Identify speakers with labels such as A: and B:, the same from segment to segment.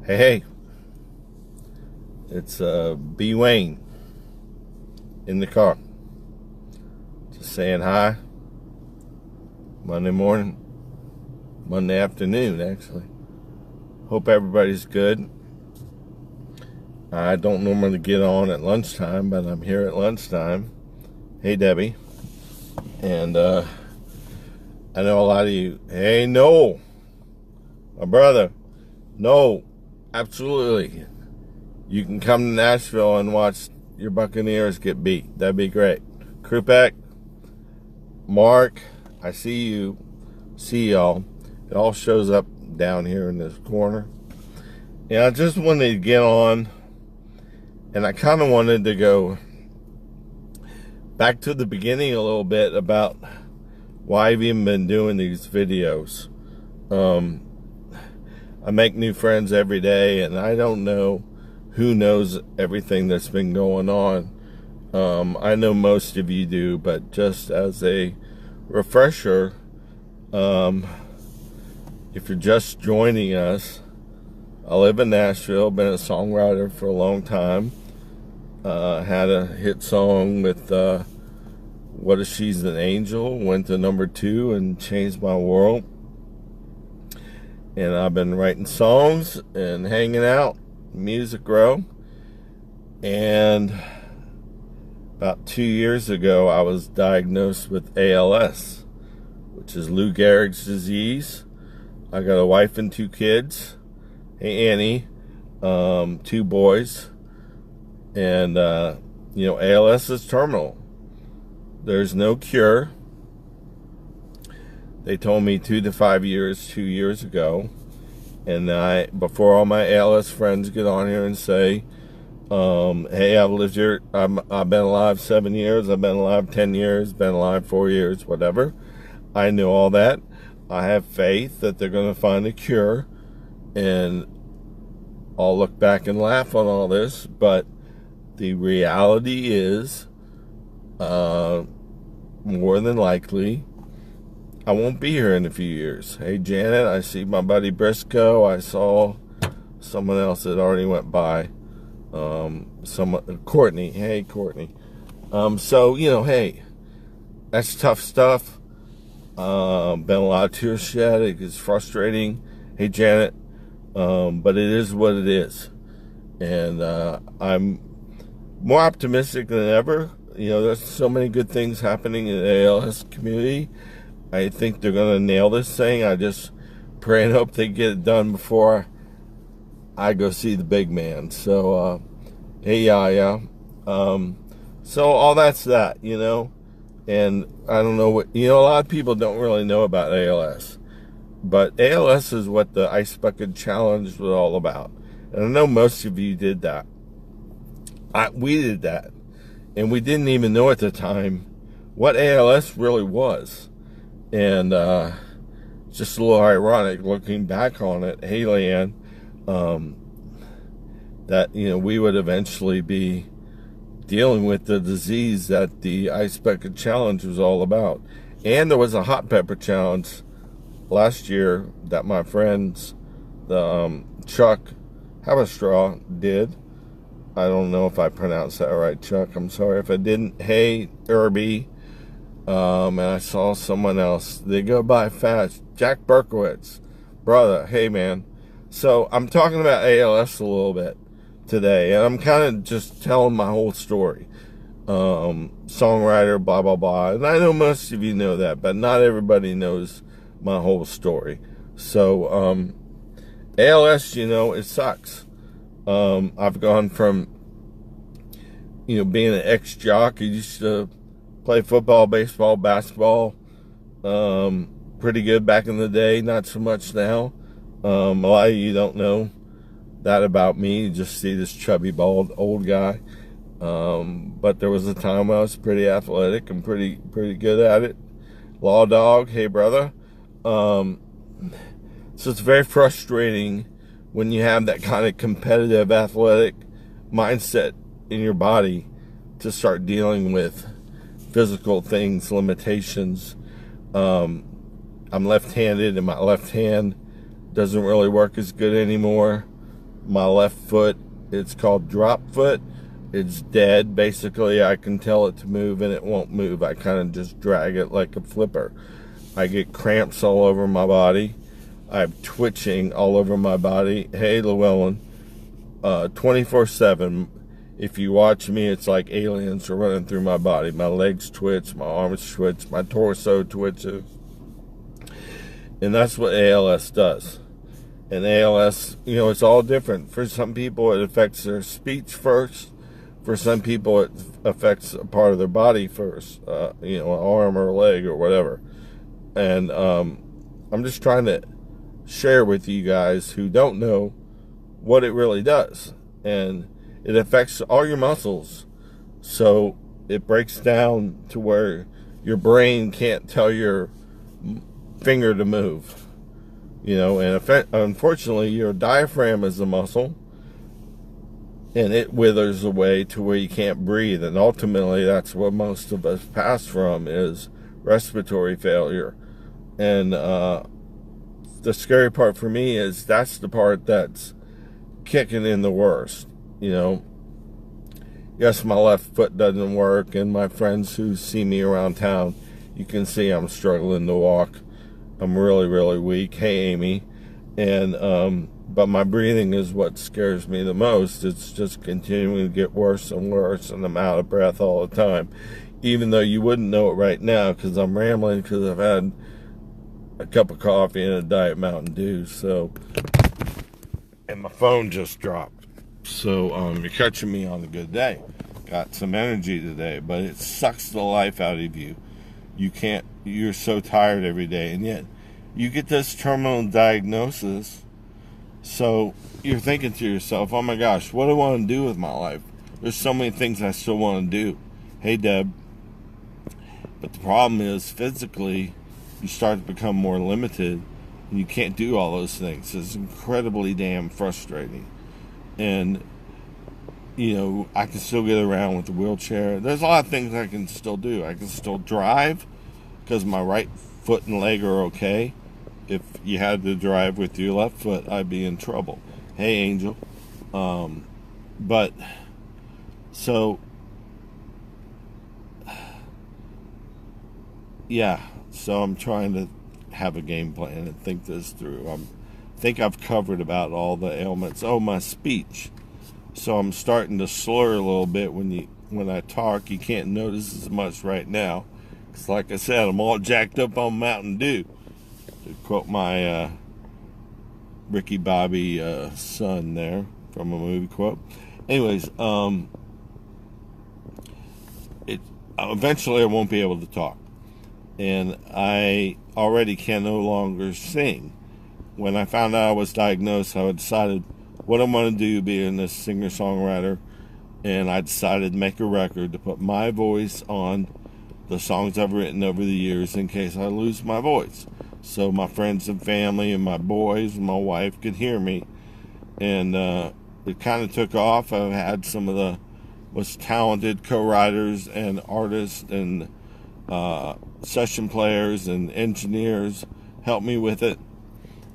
A: Hey, it's B. Wayne in the car. Just saying hi. Monday morning, Monday afternoon, actually. Hope everybody's good. I don't normally get on at lunchtime, but I'm here at lunchtime. Hey, Debbie. And I know a lot of you. Hey, no. My brother. No. Absolutely. You can come to Nashville and watch your Buccaneers get beat. That'd be great. Krupek, Mark, I see you. See y'all. It all shows up down here in this corner. Yeah, I just wanted to get on, and I kind of wanted to go back to the beginning a little bit about why I've even been doing these videos. I make new friends every day, and I don't know who knows everything that's been going on. I know most of you do, but just as a refresher, if you're just joining us, I live in Nashville, been a songwriter for a long time. Had a hit song with What If She's an Angel, went to #2 and changed my world. And I've been writing songs and hanging out, music grow. And about 2 years ago, I was diagnosed with ALS, which is Lou Gehrig's disease. I got a wife and 2 kids. Hey, Annie, 2 boys. And, ALS is terminal. There's no cure. They told me 2 to 5 years, 2 years ago. And before all my ALS friends get on here and say, hey, I've lived here, I've been alive 7 years, I've been alive 10 years, been alive 4 years, whatever. I know all that. I have faith that they're going to find a cure. And I'll look back and laugh on all this. But the reality is, more than likely, I won't be here in a few years. Hey, Janet, I see my buddy Briscoe. I saw someone else that already went by. Courtney. Hey, Courtney. Hey, that's tough stuff. Been a lot of tears shed. It is frustrating. Hey, Janet. But it is what it is. And I'm more optimistic than ever. There's so many good things happening in the ALS community. I think they're going to nail this thing. I just pray and hope they get it done before I go see the big man. So, hey, yeah. So all that's that, And I don't know what, a lot of people don't really know about ALS. But ALS is what the Ice Bucket Challenge was all about. And I know most of you did that. We did that. And we didn't even know at the time what ALS really was. And just a little ironic looking back on it, hey, Leanne, that, we would eventually be dealing with the disease that the Ice Bucket Challenge was all about. And there was a hot pepper challenge last year that my friends, Chuck Haverstraw, did. I don't know if I pronounced that right, Chuck. I'm sorry if I didn't. Hey, Irby. And I saw someone else. They go by fast. Jack Berkowitz. Brother, hey, man. So I'm talking about ALS a little bit today. And I'm kind of just telling my whole story. Songwriter, blah, blah, blah. And I know most of you know that, but not everybody knows my whole story. So, ALS, it sucks. I've gone from, being an ex-jock. I used to play football, baseball, basketball. Pretty good back in the day. Not so much now. A lot of you don't know that about me. You just see this chubby, bald, old guy. But there was a time when I was pretty athletic and pretty good at it. Law dog, hey, brother. So it's very frustrating when you have that kind of competitive athletic mindset in your body to start dealing with physical things, limitations. I'm left-handed and my left hand doesn't really work as good anymore. My left foot, it's called drop foot. It's dead. Basically, I can tell it to move and it won't move. I kind of just drag it like a flipper. I get cramps all over my body. I'm twitching all over my body. Hey, Llewellyn, 24/7. If you watch me, it's like aliens are running through my body. My legs twitch, my arms twitch, my torso twitches. And that's what ALS does. And ALS, it's all different. For some people, it affects their speech first. For some people, it affects a part of their body first, an arm or a leg or whatever. And I'm just trying to share with you guys who don't know what it really does. And it affects all your muscles. So it breaks down to where your brain can't tell your finger to move. And unfortunately, your diaphragm is a muscle, and it withers away to where you can't breathe. And ultimately, that's what most of us pass from, is respiratory failure. And the scary part for me is that's the part that's kicking in the worst. Yes, my left foot doesn't work, and my friends who see me around town, you can see I'm struggling to walk. I'm really, really weak. Hey, Amy. And but my breathing is what scares me the most. It's just continuing to get worse and worse, and I'm out of breath all the time. Even though you wouldn't know it right now, because I'm rambling, because I've had a cup of coffee and a Diet Mountain Dew. And my phone just dropped. So you're catching me on a good day. Got some energy today, but it sucks the life out of you. You're so tired every day, and yet you get this terminal diagnosis. So you're thinking to yourself, oh my gosh, what do I want to do with my life? There's so many things I still want to do. Hey, Deb. But the problem is, physically, you start to become more limited, and you can't do all those things. It's incredibly damn frustrating. And, I can still get around with the wheelchair. There's a lot of things I can still do. I can still drive, because my right foot and leg are okay. If you had to drive with your left foot, I'd be in trouble. Hey, Angel. So I'm trying to have a game plan and think this through. I think I've covered about all the ailments. Oh, my speech. So I'm starting to slur a little bit when I talk. You can't notice as much right now, because like I said, I'm all jacked up on Mountain Dew, to quote my Ricky Bobby son there from a movie quote. Anyways, eventually I won't be able to talk, and I already can no longer sing. When I found out I was diagnosed, I decided what I'm going to do, being a singer-songwriter, and I decided to make a record to put my voice on the songs I've written over the years in case I lose my voice. So my friends and family and my boys and my wife could hear me. And it kind of took off. I've had some of the most talented co-writers and artists and session players and engineers help me with it.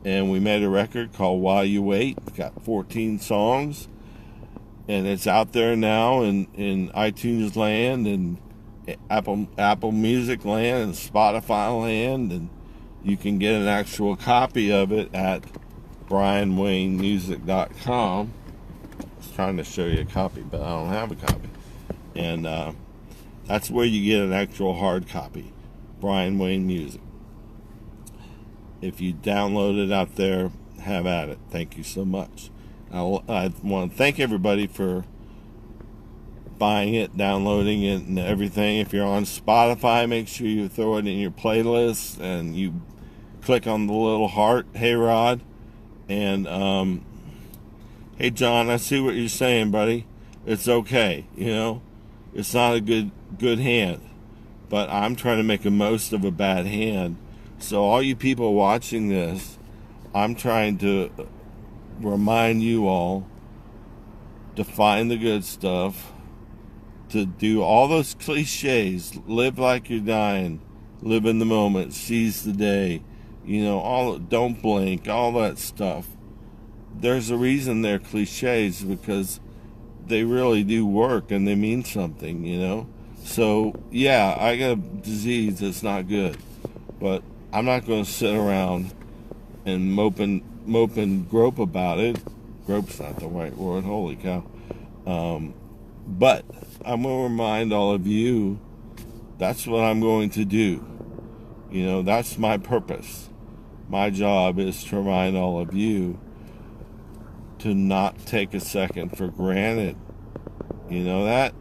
A: And we made a record called While You Wait. It's got 14 songs. And it's out there now in iTunes land and Apple Music land and Spotify land. And you can get an actual copy of it at bryanwaynemusic.com. I was trying to show you a copy, but I don't have a copy. And that's where you get an actual hard copy. Bryan Wayne Music. If you download it out there, have at it. Thank you so much. I want to thank everybody for buying it, downloading it, and everything. If you're on Spotify, make sure you throw it in your playlist and you click on the little heart. Hey, Rod. And, hey, John, I see what you're saying, buddy. It's okay, It's not a good hand. But I'm trying to make the most of a bad hand. So all you people watching this, I'm trying to remind you all to find the good stuff, to do all those cliches, live like you're dying, live in the moment, seize the day, don't blink, all that stuff. there's a reason they're cliches, because they really do work and they mean something, you know? So, yeah, I got a disease that's not good, but I'm not going to sit around and grope about it. Grope's not the right word, holy cow. But I'm going to remind all of you, that's what I'm going to do. You know, that's my purpose. My job is to remind all of you to not take a second for granted. You know that?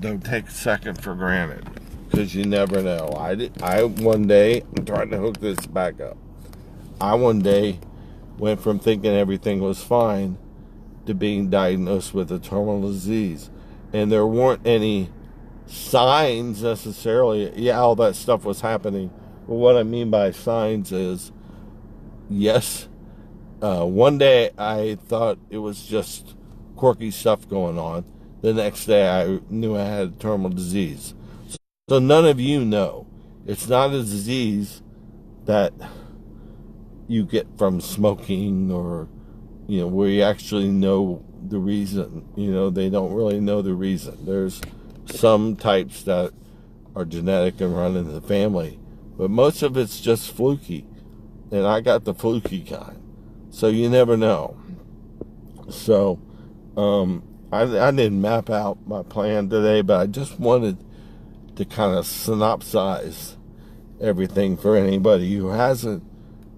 A: Don't take a second for granted, because you never know. I one day, I'm trying to hook this back up. I one day went from thinking everything was fine to being diagnosed with a terminal disease. And there weren't any signs necessarily. Yeah, all that stuff was happening. But what I mean by signs is, yes, one day I thought it was just quirky stuff going on. The next day I knew I had a terminal disease. So none of you know. It's not a disease that you get from smoking, or, you know, where you actually know the reason. You know, they don't really know the reason. There's some types that are genetic and run in the family, but most of it's just fluky. And I got the fluky kind. So you never know. So, I didn't map out my plan today, but I just wanted to kind of synopsize everything for anybody who hasn't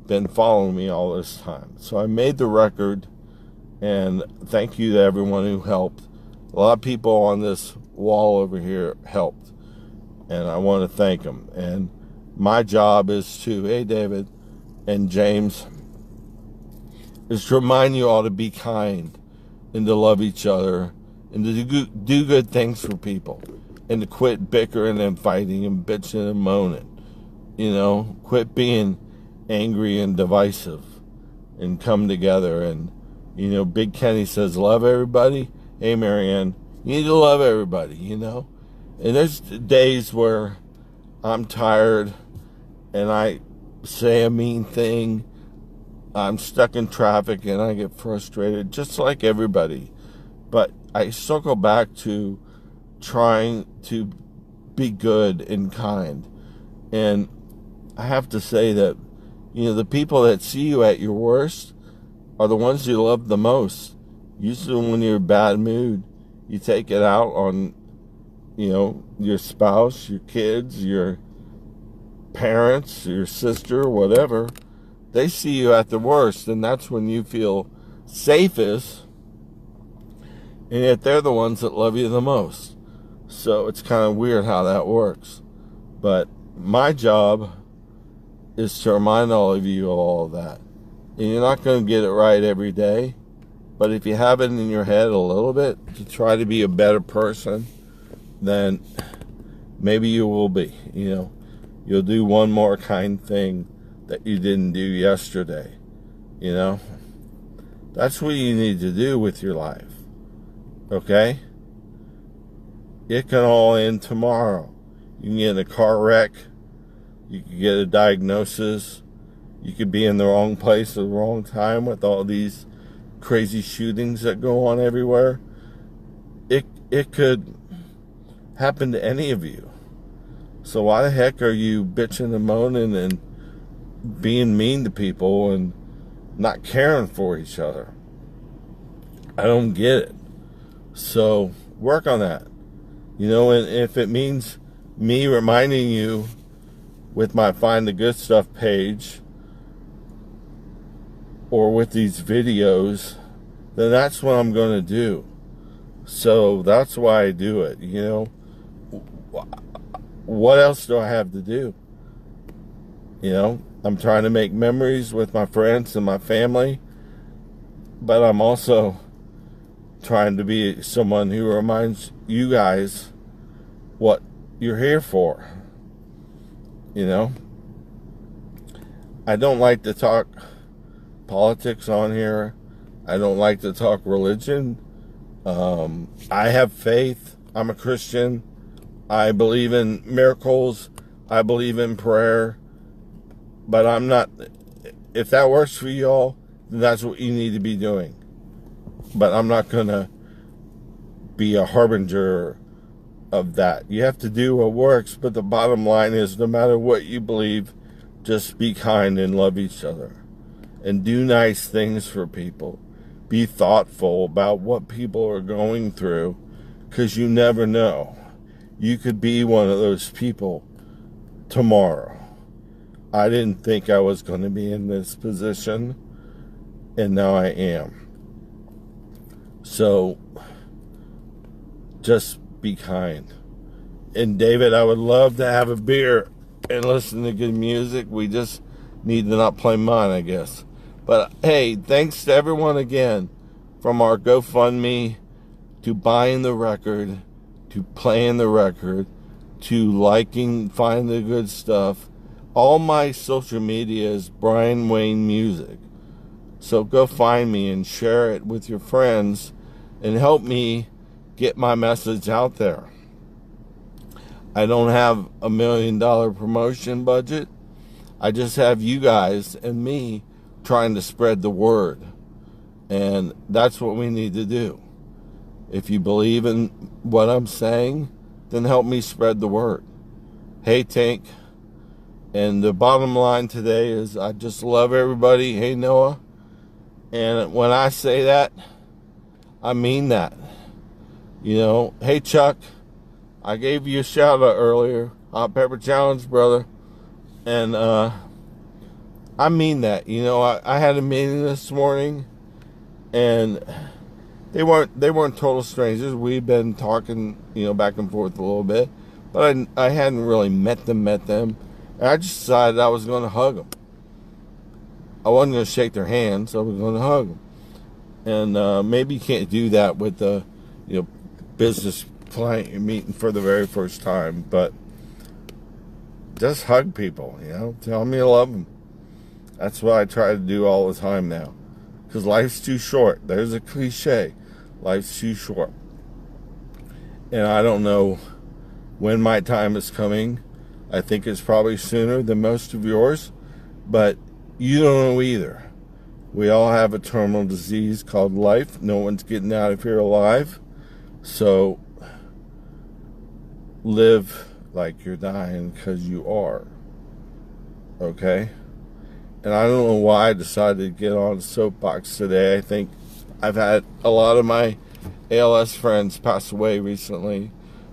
A: been following me all this time. So I made the record, and thank you to everyone who helped. A lot of people on this wall over here helped, and I want to thank them. And my job is to, hey, David and James, is to remind you all to be kind and to love each other and to do good things for people, and to quit bickering and fighting and bitching and moaning. You know, quit being angry and divisive, and come together. And, you know, Big Kenny says, love everybody. Hey, Marianne, you need to love everybody, you know. And there's days where I'm tired and I say a mean thing. I'm stuck in traffic and I get frustrated, just like everybody. But I circle back to trying to be good and kind. And I have to say that, you know, the people that see you at your worst are the ones you love the most. Usually when you're in a bad mood, you take it out on, you know, your spouse, your kids, your parents, your sister, whatever. They see you at the worst, and that's when you feel safest. And yet they're the ones that love you the most. So it's kind of weird how that works. But my job is to remind all of you of all of that. And you're not going to get it right every day. But if you have it in your head a little bit to try to be a better person, then maybe you will be. You know, you'll do one more kind thing that you didn't do yesterday. You know, that's what you need to do with your life. Okay? It can all end tomorrow. You can get in a car wreck. You could get a diagnosis. You could be in the wrong place at the wrong time with all these crazy shootings that go on everywhere. It could happen to any of you. So why the heck are you bitching and moaning and being mean to people and not caring for each other? I don't get it. So work on that. You know, and if it means me reminding you with my Find the Good Stuff page or with these videos, then that's what I'm going to do. So that's why I do it. You know, what else do I have to do? You know, I'm trying to make memories with my friends and my family, but I'm also trying to be someone who reminds you guys what you're here for. You know, I don't like to talk politics on here. I don't like to talk religion. I have faith. I'm a Christian. I believe in miracles. I believe in prayer. But I'm not, if that works for y'all, then that's what you need to be doing. But I'm not going to be a harbinger of that. You have to do what works, but the bottom line is, no matter what you believe, just be kind and love each other. And do nice things for people. Be thoughtful about what people are going through, because you never know. You could be one of those people tomorrow. I didn't think I was going to be in this position, and now I am. So, just be kind. And David, I would love to have a beer and listen to good music. We just need to not play mine, I guess. But hey, thanks to everyone again, from our GoFundMe to buying the record, to playing the record, to liking, finding the good stuff. All my social media is Bryan Wayne Music. So go find me and share it with your friends and help me get my message out there. I don't have $1 million promotion budget. I just have you guys and me trying to spread the word. And that's what we need to do. If you believe in what I'm saying, then help me spread the word. Hey, Tank. And the bottom line today is I just love everybody. Hey, Noah. And when I say that, I mean that. You know, hey, Chuck. I gave you a shout out earlier. Hot Pepper Challenge, brother. And I mean that. You know, I had a meeting this morning, and they weren't total strangers. We'd been talking, you know, back and forth a little bit, but I hadn't really met them. And I just decided I was going to hug them. I wasn't going to shake their hands. I was going to hug them. And maybe you can't do that with the, you know, business client you're meeting for the very first time, but just hug people, you know, tell them you love them. That's what I try to do all the time now, because life's too short. There's a cliche. Life's too short. And I don't know when my time is coming. I think it's probably sooner than most of yours, but you don't know either. We all have a terminal disease called life. No one's getting out of here alive. So live like you're dying, because you are. Okay? And I don't know why I decided to get on a soapbox today. I think I've had a lot of my ALS friends pass away recently.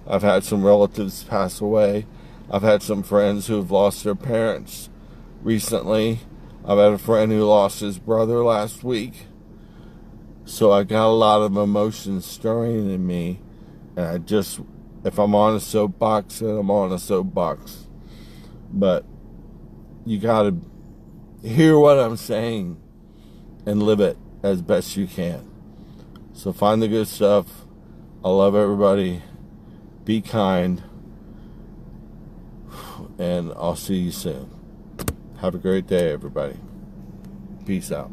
A: I've had some relatives pass away. I've had some friends who have lost their parents recently. I've had a friend who lost his brother last week. So I got a lot of emotions stirring in me. And I just, if I'm on a soapbox, then I'm on a soapbox. But you got to hear what I'm saying and live it as best you can. So find the good stuff. I love everybody. Be kind. And I'll see you soon. Have a great day, everybody. Peace out.